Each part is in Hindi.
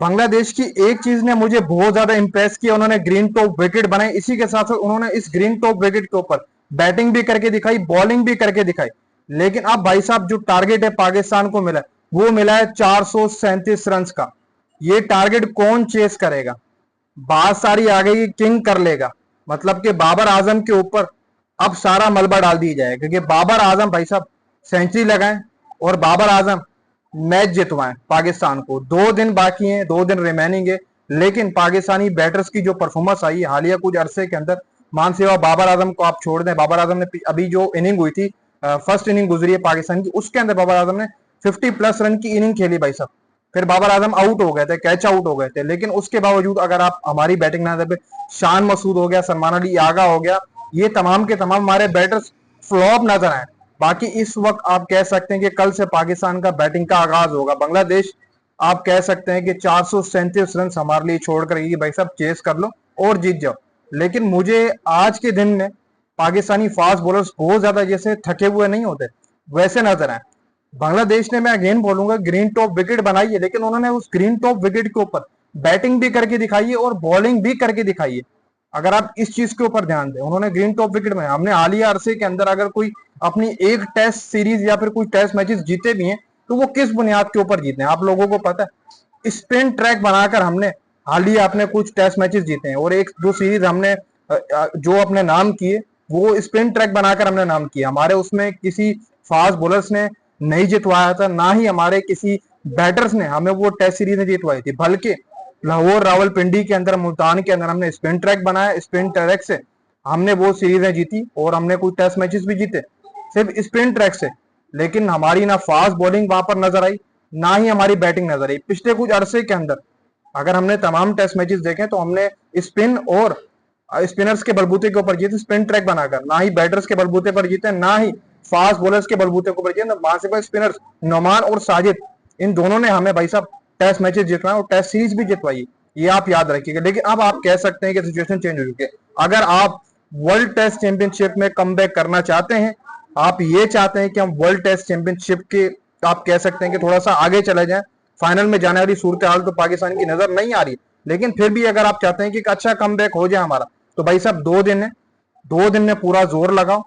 बांग्लादेश की एक चीज ने मुझे बहुत ज्यादा इंप्रेस किया, उन्होंने ग्रीन टॉप विकेट बनाए। इसी के साथ साथ उन्होंने इस ग्रीन टॉप विकेट के ऊपर बैटिंग भी करके दिखाई, बॉलिंग भी करके दिखाई। लेकिन अब भाई साहब जो टारगेट है पाकिस्तान को मिला, वो मिला है 437 रन का। ये टारगेट कौन चेस करेगा? बात सारी आ गई, किंग कर लेगा। मतलब कि बाबर आजम के ऊपर अब सारा मलबा डाल दिया जाएगा, क्योंकि बाबर आजम भाई साहब सेंचुरी लगाएं और बाबर आजम मैच जितवाएं पाकिस्तान को। 2 दिन बाकी हैं, 2 दिन रिमेनिंग है। लेकिन पाकिस्तानी बैटर्स की जो परफॉर्मेंस आई हालिया कुछ अरसे के अंदर, मान सेवा बाबर आजम को आप छोड़ दें, बाबर आजम ने अभी जो इनिंग हुई थी, फर्स्ट इनिंग गुजरी है पाकिस्तान की, उसके अंदर बाबर आजम ने 50+ रन की इनिंग खेली भाई साहब। फिर बाबर आजम आउट हो गए थे, कैच आउट हो गए थे। लेकिन उसके बावजूद अगर आप हमारी बैटिंग ना दें, शान मसूद हो गया, सलमान अली आगा हो गया, ये तमाम के तमाम हमारे बैटर्स फ्लॉप नजर आए। बाकी इस वक्त आप कह सकते हैं कि कल से पाकिस्तान का बैटिंग का आगाज होगा। बांग्लादेश आप कह सकते हैं कि 437 रन हमारे लिए छोड़कर ये भाई साहब चेस कर लो और जीत जाओ। लेकिन मुझे आज के दिन में पाकिस्तानी फास्ट बॉलर्स बहुत ज्यादा जैसे थके हुए नहीं होते, वैसे नजर आए। बांग्लादेश ने, मैं अगेन बोलूंगा, ग्रीन टॉप विकेट बनाई है, लेकिन उन्होंने उस ग्रीन टॉप विकेट के ऊपर बैटिंग भी करके दिखाई है और बॉलिंग भी करके दिखाई है। अगर आप इस चीज के ऊपर ध्यान दें, उन्होंने ग्रीन टॉप विकेट में, हमने हालिया अरसे के अंदर अगर कोई अपनी एक टेस्ट सीरीज या फिर कोई टेस्ट मैचेस जीते भी हैं, तो वो किस बुनियाद के ऊपर जीते हैं आप लोगों को पता है? स्पिन ट्रैक बनाकर हमने हालिया अपने कुछ टेस्ट मैचेस जीते हैं, और एक दो सीरीज हमने जो अपने नाम किए, वो स्पिन ट्रैक बनाकर हमने नाम किया। हमारे उसमें किसी फास्ट बॉलर्स ने नहीं जितवाया था, ना ही हमारे किसी बैटर्स ने हमें वो टेस्ट सीरीज ने जितवाई थी। बल्कि लाहौर, रावलपिंडी के अंदर, मुल्तान के अंदर हमने स्पिन ट्रैक बनाया, स्पिन ट्रैक से हमने वो सीरीजें जीती और हमने कोई टेस्ट मैचेस भी जीते सिर्फ स्पिन ट्रैक से। लेकिन हमारी ना फास्ट बॉलिंग वहां पर नजर आई, ना ही हमारी बैटिंग नजर आई। पिछले कुछ अरसे के अंदर अगर हमने तमाम टेस्ट मैचेस देखें तो हमने स्पिन और स्पिनर्स के बलबूते के ऊपर जीते, स्पिन ट्रैक बनाकर। ना ही बैटर्स के बलबूते पर जीते, ना ही फास्ट बॉलर्स के बलबूते के ऊपर जीते। वहां से स्पिनर्स नोमान और साजिद, इन दोनों ने हमें भाई साहब टेस्ट मैचेस जितवाए और टेस्ट सीरीज भी जितवाई, ये आप याद रखिएगा। लेकिन अब आप कह सकते हैं कि सिचुएशन चेंज हो चुकी है। अगर आप वर्ल्ड टेस्ट चैंपियनशिप में कमबैक करना चाहते हैं, आप ये चाहते हैं कि हम वर्ल्ड टेस्ट चैंपियनशिप के, आप कह सकते हैं कि थोड़ा सा आगे चले जाएं, फाइनल में जाने वाली सूरत हाल तो पाकिस्तान की नजर नहीं आ रही, लेकिन फिर भी अगर आप चाहते हैं कि अच्छा कमबैक हो जाए हमारा, तो भाई साहब 2 दिन है, 2 दिन में पूरा जोर लगाओ,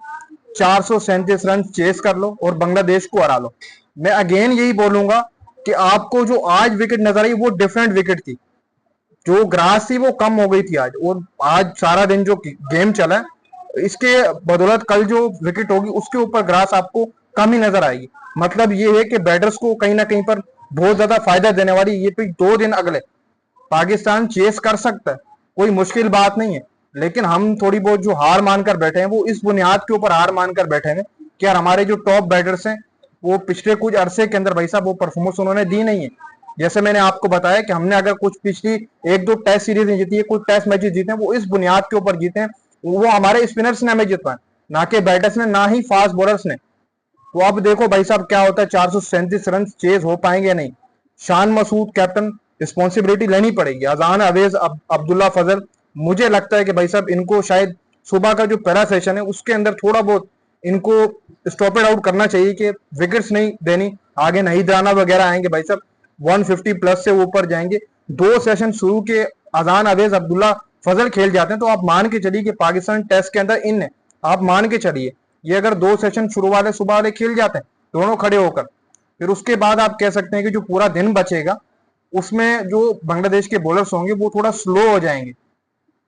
437 रन चेस कर लो और बांग्लादेश को हरा लो। मैं अगेन यही बोलूंगा कि आपको जो आज विकेट नजर आई वो डिफरेंट विकेट थी, जो ग्रास थी वो कम हो गई थी आज, और आज सारा दिन जो गेम चला है इसके बदौलत कल जो विकेट होगी उसके ऊपर ग्रास आपको कम ही नजर आएगी। मतलब ये है कि बैटर्स को कहीं ना कहीं पर बहुत ज्यादा फायदा देने वाली ये 2 दिन अगले पाकिस्तान चेस कर सकता है, कोई मुश्किल बात नहीं है। लेकिन हम थोड़ी बहुत जो हार मानकर बैठे हैं वो इस बुनियाद के ऊपर हार मानकर बैठे हैं कि यार हमारे जो टॉप बैटर्स हैं वो पिछले कुछ अरसे के अंदर भाई साहब वो परफॉर्मेंस उन्होंने दी नहीं है। जैसे मैंने आपको बताया कि हमने अगर कुछ पिछली 1-2 टेस्ट सीरीज जीती है, कुछ टेस्ट मैचेस जीते हैं, वो इस बुनियाद के ऊपर जीते हैं, वो हमारे स्पिनर्स ने हमें जितवाए, ना कि बैटर्स ने, ना ही फास्ट बॉलर्स ने। तो अब देखो भाई साहब क्या होता है, 437 रन चेज हो पाएंगे नहीं। शान मसूद कैप्टन, रिस्पॉन्सिबिलिटी लेनी पड़ेगी। अजान अवेज, अब्दुल्ला फजल, मुझे लगता है कि भाई साहब इनको शायद सुबह का जो पहला सेशन है उसके अंदर थोड़ा बहुत इनको स्टॉपेड आउट करना चाहिए कि विकेट्स नहीं देनी, आगे नहीं दाना वगैरह आएंगे भाई साहब, 150+ से ऊपर जाएंगे। 2 सेशन शुरू के अजान अवेज, अब्दुल्ला फजल खेल जाते हैं तो आप मान के चलिए कि पाकिस्तान टेस्ट के अंदर इन है, आप मान के चलिए ये अगर 2 सेशन शुरू वाले सुबह वाले खेल जाते हैं दोनों खड़े होकर, फिर उसके बाद आप कह सकते हैं कि जो पूरा दिन बचेगा उसमें जो बांग्लादेश के बॉलर्स होंगे वो थोड़ा स्लो हो जाएंगे।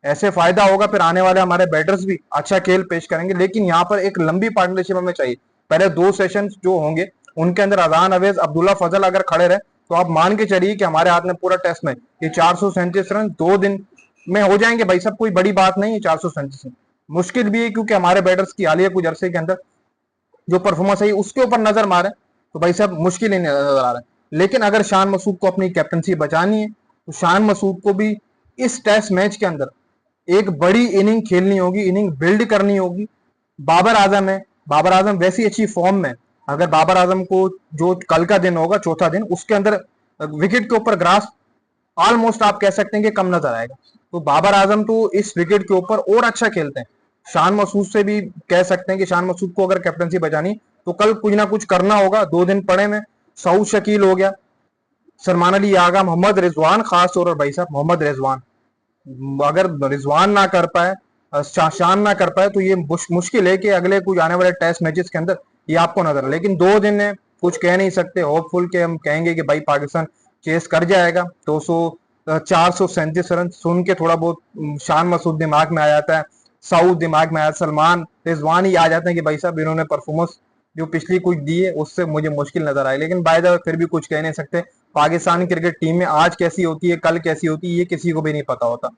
ऐसे फायदा होगा, फिर आने वाले हमारे बैटर्स भी अच्छा खेल पेश करेंगे। लेकिन यहाँ पर एक लंबी पार्टनरशिप हमें चाहिए। पहले 2 सेशन जो होंगे उनके अंदर अजान अवेज, अब्दुल्ला फजल अगर खड़े रहे तो आप मान के चलिए कि हमारे हाथ में पूरा टेस्ट में ये 437 रन 2 दिन में हो जाएंगे भाई साहब, कोई बड़ी बात नहीं है। 437 मुश्किल भी है क्योंकि हमारे बैटर्स की हालिया कुछ अरसे के अंदर जो परफॉर्मेंस है उसके ऊपर नजर मारे तो भाई साहब मुश्किल ही नजर आ रहा है। लेकिन अगर शान मसूद को अपनी कैप्टनसी बचानी है तो शान मसूद को भी इस टेस्ट मैच के अंदर एक बड़ी इनिंग खेलनी होगी, इनिंग बिल्ड करनी होगी। बाबर आजम है, बाबर आजम वैसी अच्छी फॉर्म में, अगर बाबर आजम को जो कल का दिन होगा चौथा दिन उसके अंदर विकेट के ऊपर ग्रास ऑलमोस्ट आप कह सकते हैं कि कम नजर आएगा, तो बाबर आजम तो इस विकेट के ऊपर और अच्छा खेलते हैं। शान मसूद से भी कह सकते हैं कि शान मसूद को अगर कैप्टनसी बचानी तो कल कुछ ना कुछ करना होगा। 2 दिन पड़े में, सऊद शकील हो गया, सलमान अली आगा, मोहम्मद रिजवान, खास तौर पर भाई साहब मोहम्मद रिजवान, अगर रिजवान ना कर पाए, शान ना कर पाए, तो ये मुश्किल है कि अगले कुछ आने वाले टेस्ट मैचेस के अंदर ये आपको नजर, लेकिन 2 दिन है, कुछ कह नहीं सकते। होपफुल के हम कहेंगे कि भाई पाकिस्तान चेस कर जाएगा। 437 रन सुन के थोड़ा बहुत शान मसूद दिमाग में आ जाता है, साउथ दिमाग में आया, सलमान रिजवान ही आ जाते हैं कि भाई साहब इन्होंने परफॉर्मेंस जो पिछली कुछ दी है उससे मुझे मुश्किल नजर आई। लेकिन बाय द वे फिर भी कुछ कह नहीं सकते। पाकिस्तान क्रिकेट टीम में आज कैसी होती है, कल कैसी होती है, ये किसी को भी नहीं पता होता।